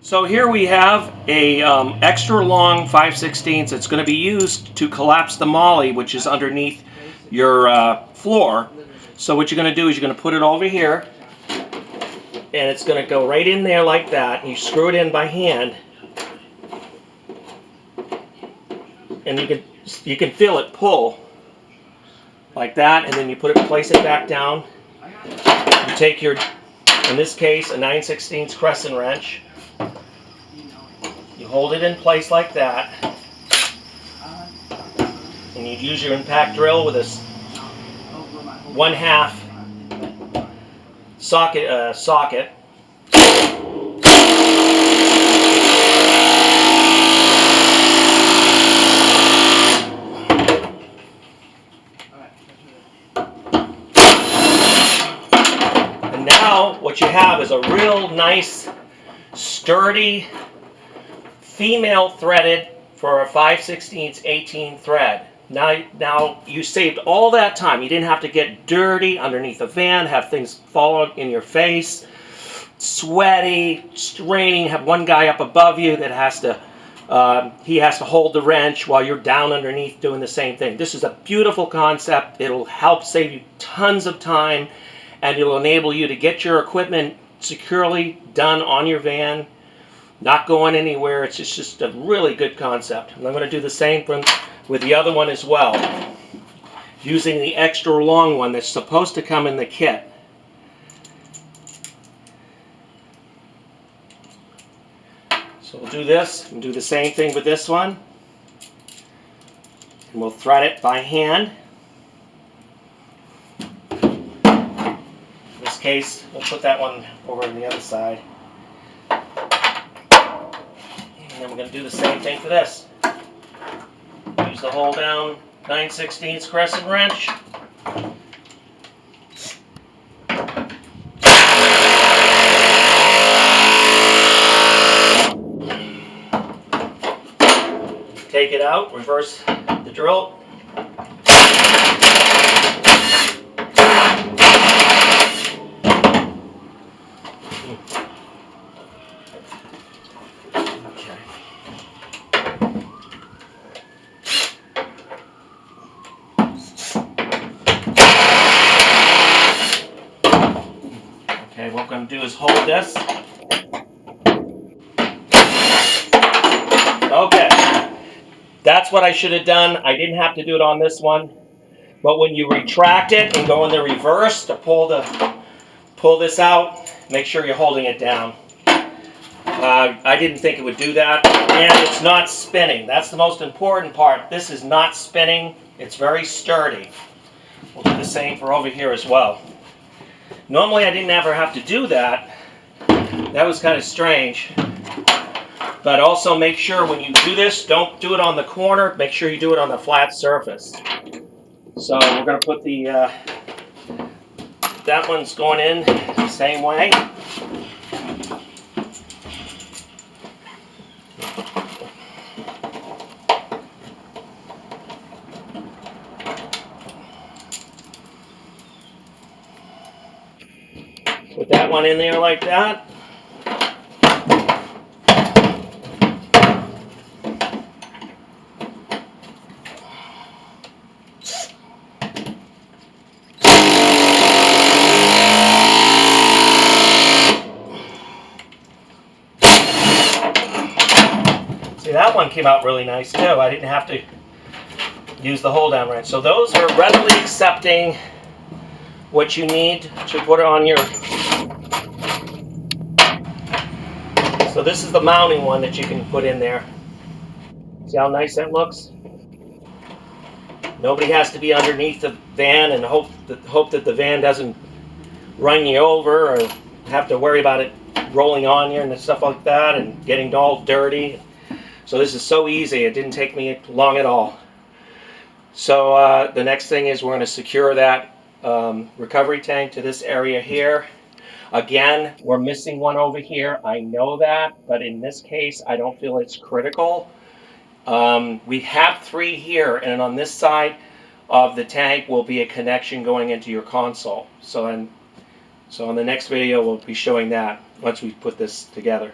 So here we have a extra long 5/16. It's going to be used to collapse the molly, which is underneath your floor. So what you're going to do is you're going to put it over here, and it's going to go right in there like that. And you screw it in by hand, and you can feel it pull like that, and then you place it back down. You take your, in this case, a 9/16 crescent wrench. You hold it in place like that, and you use your impact drill with a 1/2 socket. And now what you have is a real nice, sturdy, female threaded for a 5/16 18 thread. Now you saved all that time. You didn't have to get dirty underneath the van, have things fall in your face, sweaty, straining, have one guy up above you that has to hold the wrench while you're down underneath doing the same thing. This is a beautiful concept. It'll help save you tons of time, and it'll enable you to get your equipment securely done on your van, not going anywhere. It's just a really good concept. And I'm going to do the same with the other one as well, using the extra long one that's supposed to come in the kit. So we'll do this and do the same thing with this one. And we'll thread it by hand. In this case, we'll put that one over on the other side. And then we're going to do the same thing for this. Use the hold down 9/16 crescent wrench. Take it out, reverse the drill. Okay, what we're going to do is hold this. Okay, that's what I should have done. I didn't have to do it on this one. But when you retract it and go in the reverse to pull this out, make sure you're holding it down. I didn't think it would do that. And it's not spinning. That's the most important part. This is not spinning. It's very sturdy. We'll do the same for over here as well. Normally I didn't ever have to do that. That was kind of strange. But also make sure when you do this, don't do it on the corner. Make sure you do it on the flat surface. So we're going to put that one's going in the same way. Put that one in there like that. See, that one came out really nice too. I didn't have to use the hold down wrench. So those are readily accepting what you need to put on your. So this is the mounting one that you can put in there. See how nice that looks? Nobody has to be underneath the van and hope that the van doesn't run you over or have to worry about it rolling on you and stuff like that and getting all dirty. So this is so easy. It didn't take me long at all. So the next thing is we're going to secure that recovery tank to this area here. Again, we're missing one over here. I know that, but in this case, I don't feel it's critical. We have 3 here, and on this side of the tank will be a connection going into your console. So on the next video, we'll be showing that once we put this together.